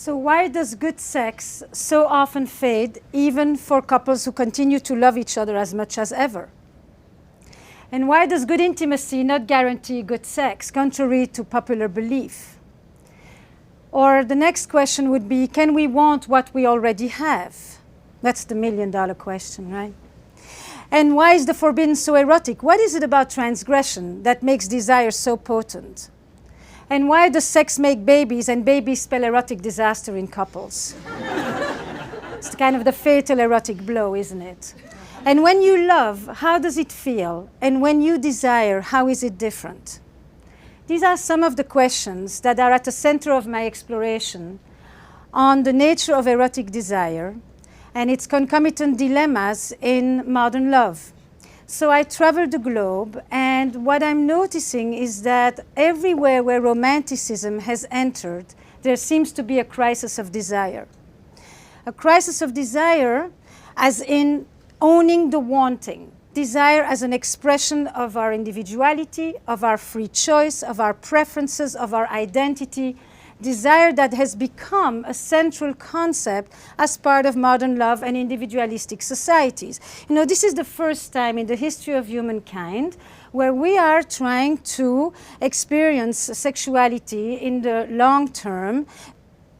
So why does good sex so often fade, even for couples who continue to love each other as much as ever? And why does good intimacy not guarantee good sex, contrary to popular belief? Or the next question would be, can we want what we already have? That's the million-dollar question, right? And why is the forbidden so erotic? What is it about transgression that makes desire so potent? And why does sex make babies and babies spell erotic disaster in couples? It's kind of the fatal erotic blow, isn't it? And when you love, how does it feel? And when you desire, how is it different? These are some of the questions that are at the center of my exploration on the nature of erotic desire and its concomitant dilemmas in modern love. So I traveled the globe, and what I'm noticing is that everywhere where romanticism has entered, there seems to be a crisis of desire. A crisis of desire as in owning the wanting. Desire as an expression of our individuality, of our free choice, of our preferences, of our identity. Desire that has become a central concept as part of modern love and individualistic societies. You know, this is the first time in the history of humankind where we are trying to experience sexuality in the long term,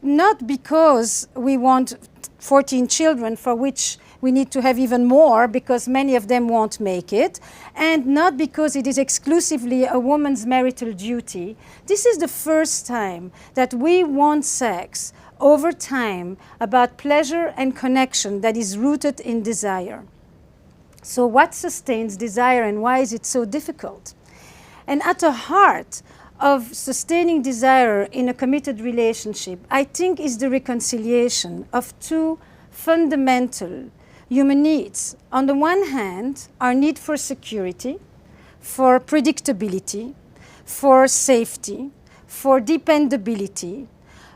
not because we want 14 children, for which we need to have even more because many of them won't make it, and not because it is exclusively a woman's marital duty. This is the first time that we want sex over time about pleasure and connection that is rooted in desire. So what sustains desire and why is it so difficult? And at the heart of sustaining desire in a committed relationship, I think, is the reconciliation of two fundamental human needs. On the one hand, our need for security, for predictability, for safety, for dependability,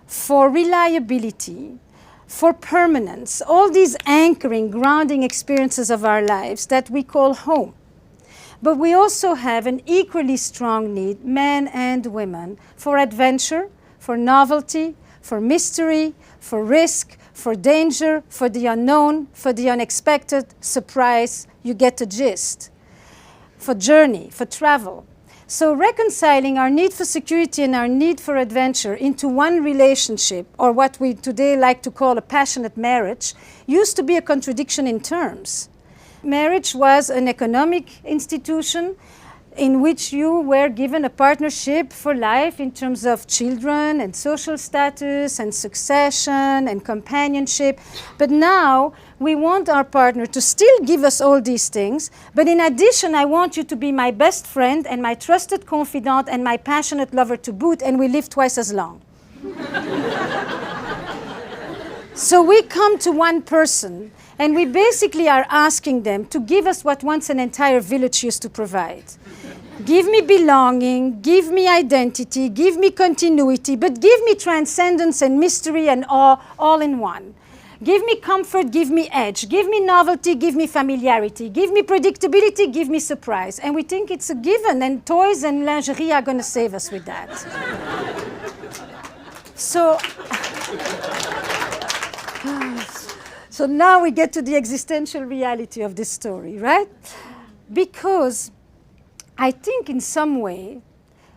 for reliability, for permanence, all these anchoring, grounding experiences of our lives that we call home. But we also have an equally strong need, men and women, for adventure, for novelty, for mystery, for risk, for danger, for the unknown, for the unexpected, surprise, you get the gist, for journey, for travel. So reconciling our need for security and our need for adventure into one relationship, or what we today like to call a passionate marriage, used to be a contradiction in terms. Marriage was an economic institution in which you were given a partnership for life in terms of children and social status and succession and companionship. But now we want our partner to still give us all these things, but in addition, I want you to be my best friend and my trusted confidant and my passionate lover to boot, and we live twice as long. So we come to one person, and we basically are asking them to give us what once an entire village used to provide. Give me belonging, give me identity, give me continuity, but give me transcendence and mystery and awe all in one. Give me comfort, give me edge, give me novelty, give me familiarity, give me predictability, give me surprise. And we think it's a given, and toys and lingerie are going to save us with that. So now we get to the existential reality of this story, right? Because I think in some way,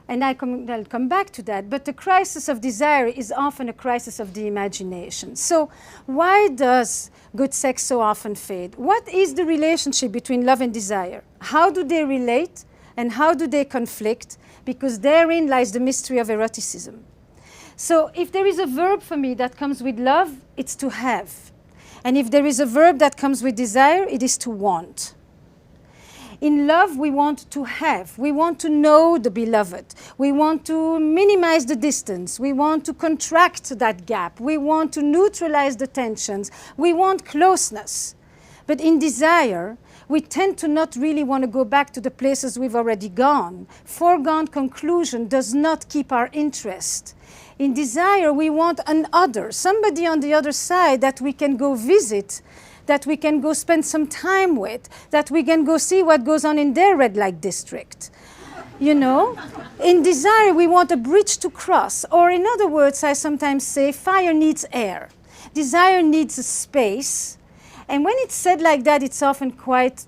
and I'll come back to that, but the crisis of desire is often a crisis of the imagination. So why does good sex so often fade? What is the relationship between love and desire? How do they relate and how do they conflict? Because therein lies the mystery of eroticism. So if there is a verb for me that comes with love, it's to have. And if there is a verb that comes with desire, it is to want. In love, we want to have. We want to know the beloved. We want to minimize the distance. We want to contract that gap. We want to neutralize the tensions. We want closeness. But in desire, we tend to not really want to go back to the places we've already gone. Foregone conclusion does not keep our interest. In desire, we want an other, somebody on the other side that we can go visit, that we can go spend some time with, that we can go see what goes on in their red light district. You know, in desire, we want a bridge to cross. Or in other words, I sometimes say, fire needs air. Desire needs a space. And when it's said like that, it's often quite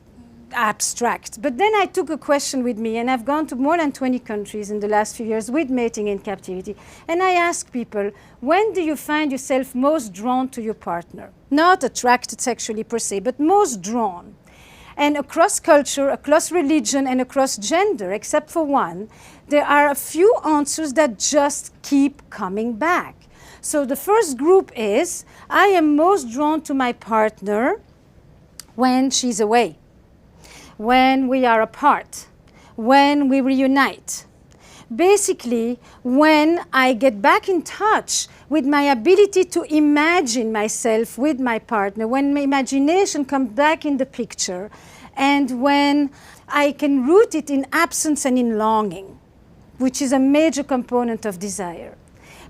abstract. But then I took a question with me, and I've gone to more than 20 countries in the last few years with mating in captivity. And I ask people, when do you find yourself most drawn to your partner? Not attracted sexually per se, but most drawn. And across culture, across religion, and across gender, except for one, there are a few answers that just keep coming back. So the first group is, I am most drawn to my partner when she's away, when we are apart, when we reunite. Basically, when I get back in touch with my ability to imagine myself with my partner, when my imagination comes back in the picture, and when I can root it in absence and in longing, which is a major component of desire.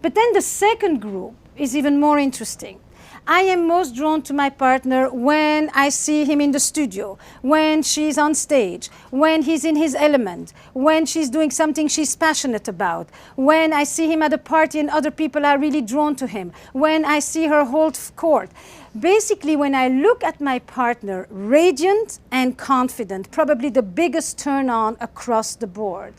But then the second group is even more interesting. I am most drawn to my partner when I see him in the studio, when she's on stage, when he's in his element, when she's doing something she's passionate about, when I see him at a party and other people are really drawn to him, when I see her hold court. Basically, when I look at my partner, radiant and confident, probably the biggest turn on across the board.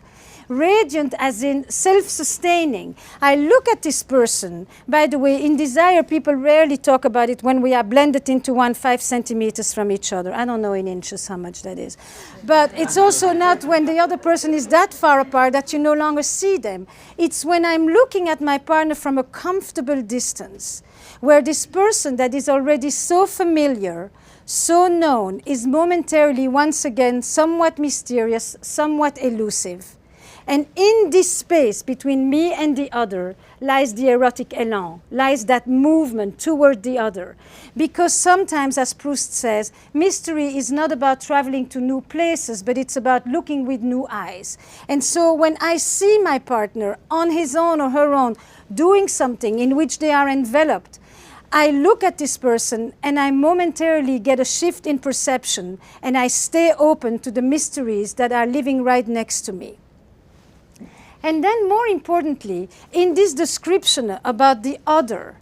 Radiant as in self-sustaining. I look at this person. By the way, in desire, people rarely talk about it when we are blended into 5 centimeters from each other. I don't know in inches how much that is. But it's also not when the other person is that far apart that you no longer see them. It's when I'm looking at my partner from a comfortable distance, where this person that is already so familiar, so known, is momentarily once again somewhat mysterious, somewhat elusive. And in this space between me and the other lies the erotic élan, lies that movement toward the other. Because sometimes, as Proust says, mystery is not about traveling to new places, but it's about looking with new eyes. And so when I see my partner on his own or her own doing something in which they are enveloped, I look at this person and I momentarily get a shift in perception, and I stay open to the mysteries that are living right next to me. And then more importantly, in this description about the other,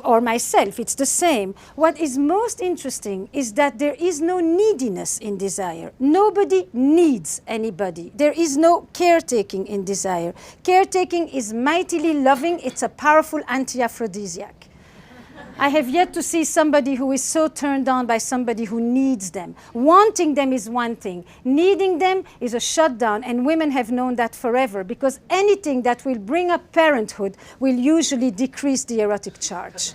or myself, it's the same. What is most interesting is that there is no neediness in desire. Nobody needs anybody. There is no caretaking in desire. Caretaking is mightily loving. It's a powerful anti-aphrodisiac. I have yet to see somebody who is so turned on by somebody who needs them. Wanting them is one thing. Needing them is a shutdown, and women have known that forever, because anything that will bring up parenthood will usually decrease the erotic charge.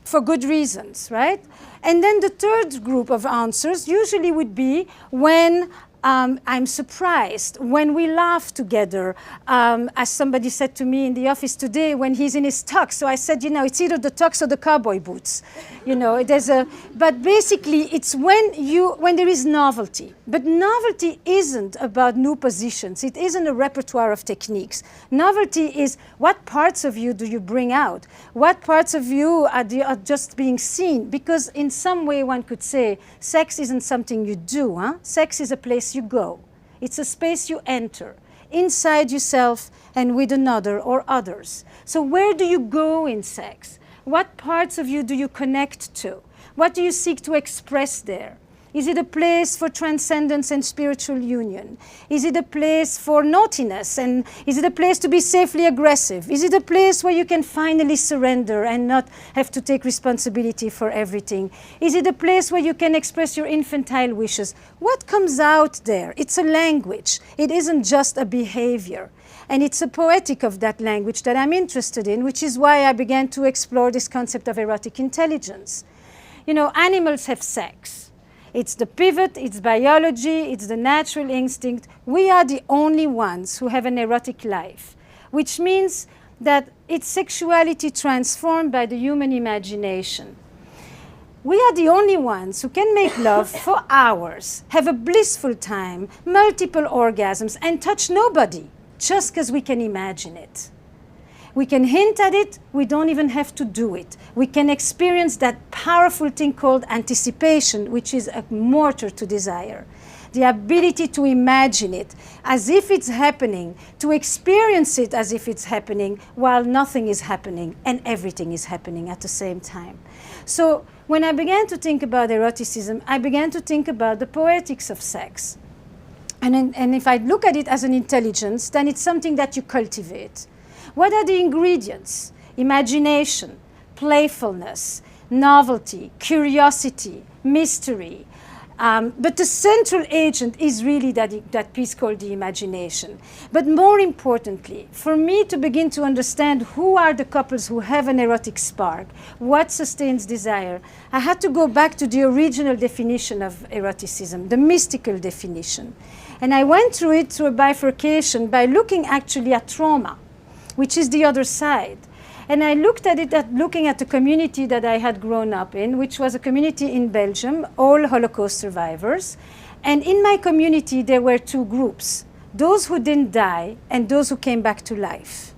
For good reasons, right? And then the third group of answers usually would be when I'm surprised, when we laugh together, as somebody said to me in the office today, when he's in his tux. So I said, you know, it's either the tux or the cowboy boots. You know, but basically it's when there is novelty. But novelty isn't about new positions. It isn't a repertoire of techniques. Novelty is, what parts of you do you bring out? What parts of you are just being seen? Because in some way one could say, sex isn't something you do, huh? Sex is a place you go. It's a space you enter, inside yourself and with another or others. So where do you go in sex? What parts of you do you connect to? What do you seek to express there? Is it a place for transcendence and spiritual union? Is it a place for naughtiness? And is it a place to be safely aggressive? Is it a place where you can finally surrender and not have to take responsibility for everything? Is it a place where you can express your infantile wishes? What comes out there? It's a language. It isn't just a behavior. And it's a poetic of that language that I'm interested in, which is why I began to explore this concept of erotic intelligence. You know, animals have sex. It's the pivot, it's biology, it's the natural instinct. We are the only ones who have an erotic life, which means that it's sexuality transformed by the human imagination. We are the only ones who can make love for hours, have a blissful time, multiple orgasms, and touch nobody, just because we can imagine it. We can hint at it, we don't even have to do it. We can experience that powerful thing called anticipation, which is a mortar to desire. the ability to imagine it as if it's happening, to experience it as if it's happening, while nothing is happening and everything is happening at the same time. So when I began to think about eroticism, I began to think about the poetics of sex. And if I look at it as an intelligence, then it's something that you cultivate. What are the ingredients? Imagination, playfulness, novelty, curiosity, mystery. But the central agent is really that piece called the imagination. But more importantly, for me to begin to understand who are the couples who have an erotic spark, what sustains desire, I had to go back to the original definition of eroticism, the mystical definition. And I went through it through a bifurcation by looking actually at trauma, which is the other side. And I looked at it looking at the community that I had grown up in, which was a community in Belgium, all Holocaust survivors. And in my community, there were two groups, those who didn't die and those who came back to life.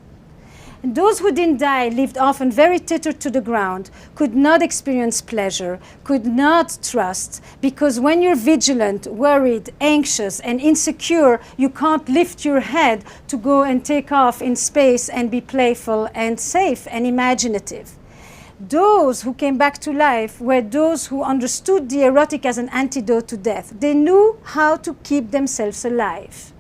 And those who didn't die lived often very tethered to the ground, could not experience pleasure, could not trust, because when you're vigilant, worried, anxious, and insecure, you can't lift your head to go and take off in space and be playful and safe and imaginative. Those who came back to life were those who understood the erotic as an antidote to death. They knew how to keep themselves alive.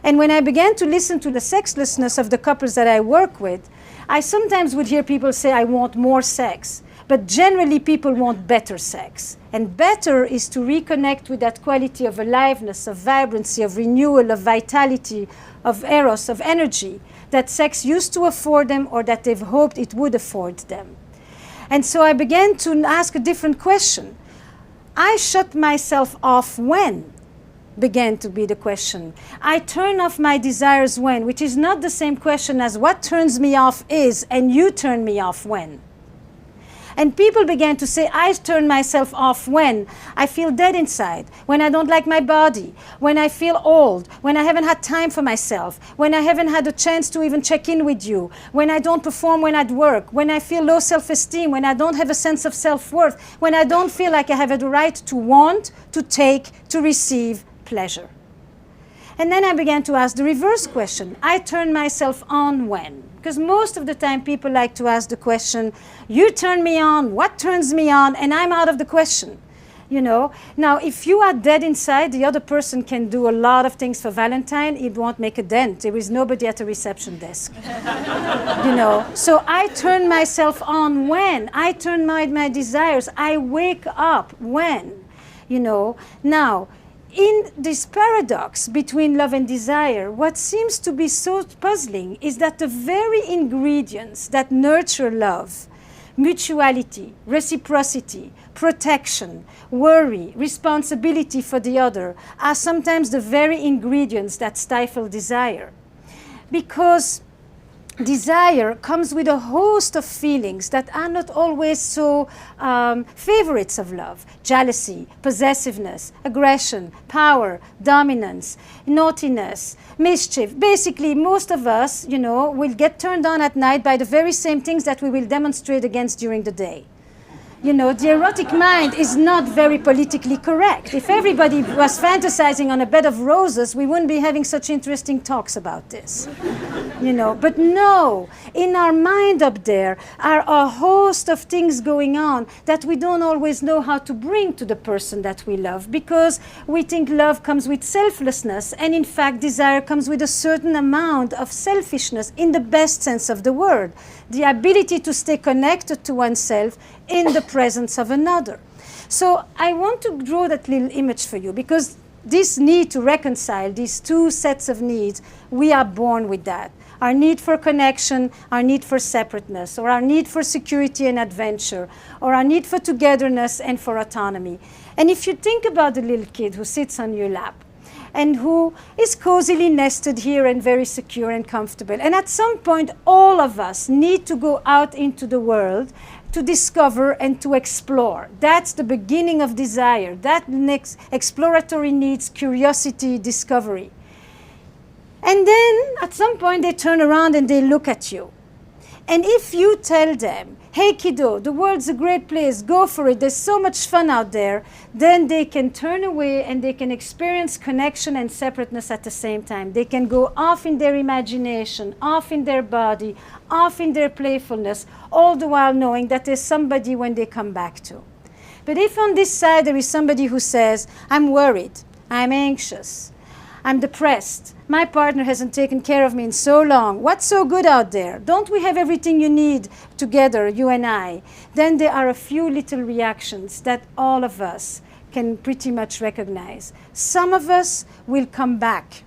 And when I began to listen to the sexlessness of the couples that I work with, I sometimes would hear people say, I want more sex. But generally, people want better sex. And better is to reconnect with that quality of aliveness, of vibrancy, of renewal, of vitality, of eros, of energy that sex used to afford them or that they've hoped it would afford them. And so I began to ask a different question. I shut myself off when? Began to be the question. I turn off my desires when, which is not the same question as what turns me off is, and you turn me off when. And people began to say, I turn myself off when I feel dead inside, when I don't like my body, when I feel old, when I haven't had time for myself, when I haven't had a chance to even check in with you, when I don't perform when at work, when I feel low self-esteem, when I don't have a sense of self-worth, when I don't feel like I have the right to want, to take, to receive pleasure. And then I began to ask the reverse question. I turn myself on when? Because most of the time people like to ask the question, you turn me on, what turns me on? And I'm out of the question. You know? Now, if you are dead inside, the other person can do a lot of things for Valentine. It won't make a dent. There is nobody at the reception desk. You know? So I turn myself on when? I turn my desires. I wake up when? You know? Now, in this paradox between love and desire, what seems to be so puzzling is that the very ingredients that nurture love, mutuality, reciprocity, protection, worry, responsibility for the other, are sometimes the very ingredients that stifle desire. Because desire comes with a host of feelings that are not always so favorites of love. Jealousy, possessiveness, aggression, power, dominance, naughtiness, mischief. Basically, most of us, you know, will get turned on at night by the very same things that we will demonstrate against during the day. You know, the erotic mind is not very politically correct. If everybody was fantasizing on a bed of roses, we wouldn't be having such interesting talks about this. You know, but no, in our mind up there are a host of things going on that we don't always know how to bring to the person that we love, because we think love comes with selflessness, and in fact desire comes with a certain amount of selfishness in the best sense of the word. The ability to stay connected to oneself in the presence of another. So I want to draw that little image for you, because this need to reconcile these two sets of needs, we are born with that. Our need for connection, our need for separateness, or our need for security and adventure, or our need for togetherness and for autonomy. And if you think about the little kid who sits on your lap, and who is cozily nested here and very secure and comfortable. And at some point, all of us need to go out into the world to discover and to explore. That's the beginning of desire. That next exploratory needs curiosity, discovery. And then, at some point, they turn around and they look at you. And if you tell them, hey kiddo, the world's a great place, go for it, there's so much fun out there, then they can turn away and they can experience connection and separateness at the same time. They can go off in their imagination, off in their body, off in their playfulness, all the while knowing that there's somebody when they come back to. But if on this side there is somebody who says, I'm worried, I'm anxious, I'm depressed, my partner hasn't taken care of me in so long, what's so good out there? Don't we have everything you need together, you and I? Then there are a few little reactions that all of us can pretty much recognize. Some of us will come back,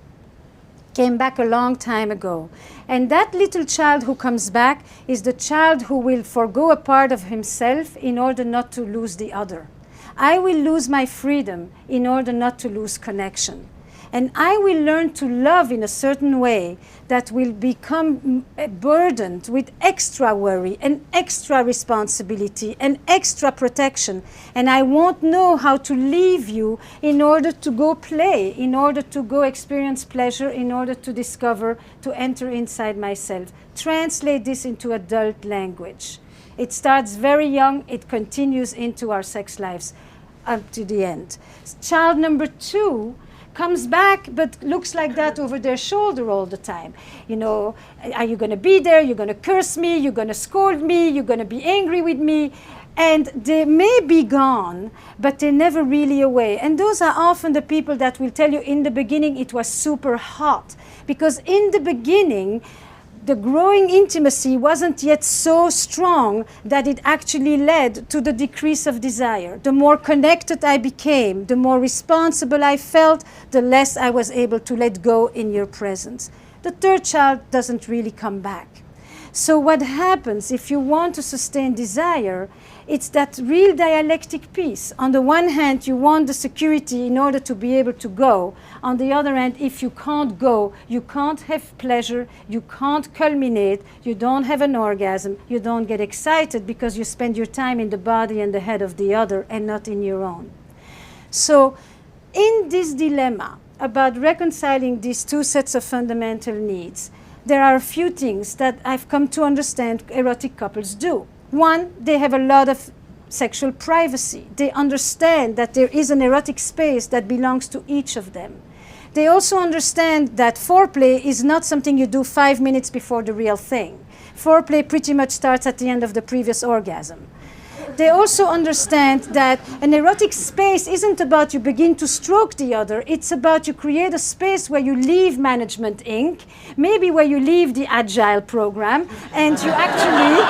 came back a long time ago. And that little child who comes back is the child who will forgo a part of himself in order not to lose the other. I will lose my freedom in order not to lose connection. And I will learn to love in a certain way that will become burdened with extra worry and extra responsibility and extra protection. And I won't know how to leave you in order to go play, in order to go experience pleasure, in order to discover, to enter inside myself. Translate this into adult language. It starts very young, it continues into our sex lives up to the end. Child number 2 comes back but looks like that over their shoulder all the time. You know, are you going to be there? You're going to curse me? You're going to scold me? You're going to be angry with me? And they may be gone, but they're never really away. And those are often the people that will tell you in the beginning it was super hot. Because in the beginning, the growing intimacy wasn't yet so strong that it actually led to the decrease of desire. The more connected I became, the more responsible I felt, the less I was able to let go in your presence. The third child doesn't really come back. So what happens if you want to sustain desire, it's that real dialectic piece. On the one hand, you want the security in order to be able to go. On the other hand, if you can't go, you can't have pleasure, you can't culminate, you don't have an orgasm, you don't get excited because you spend your time in the body and the head of the other and not in your own. So in this dilemma about reconciling these two sets of fundamental needs, there are a few things that I've come to understand erotic couples do. One, they have a lot of sexual privacy. They understand that there is an erotic space that belongs to each of them. They also understand that foreplay is not something you do 5 minutes before the real thing. Foreplay pretty much starts at the end of the previous orgasm. They also understand that an erotic space isn't about you begin to stroke the other. It's about you create a space where you leave Management Inc., maybe where you leave the Agile program, and you actually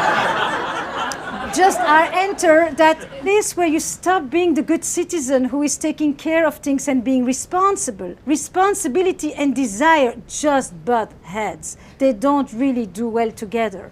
just enter that place where you stop being the good citizen who is taking care of things and being responsible. Responsibility and desire just butt heads. They don't really do well together.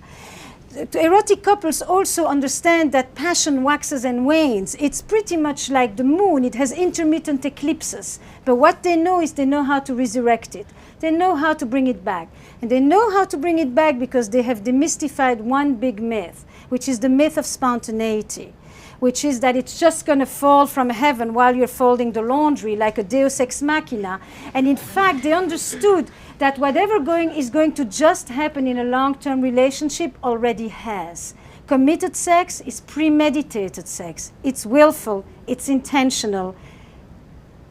Erotic couples also understand that passion waxes and wanes. It's pretty much like the moon. It has intermittent eclipses. But what they know is they know how to resurrect it. They know how to bring it back. And they know how to bring it back because they have demystified one big myth, which is the myth of spontaneity, which is that it's just going to fall from heaven while you're folding the laundry like a deus ex machina. And in fact, they understood that whatever is going to just happen in a long-term relationship already has. Committed sex is premeditated sex. It's willful, it's intentional,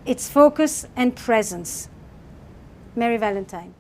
it's focus and presence. Merry Valentine.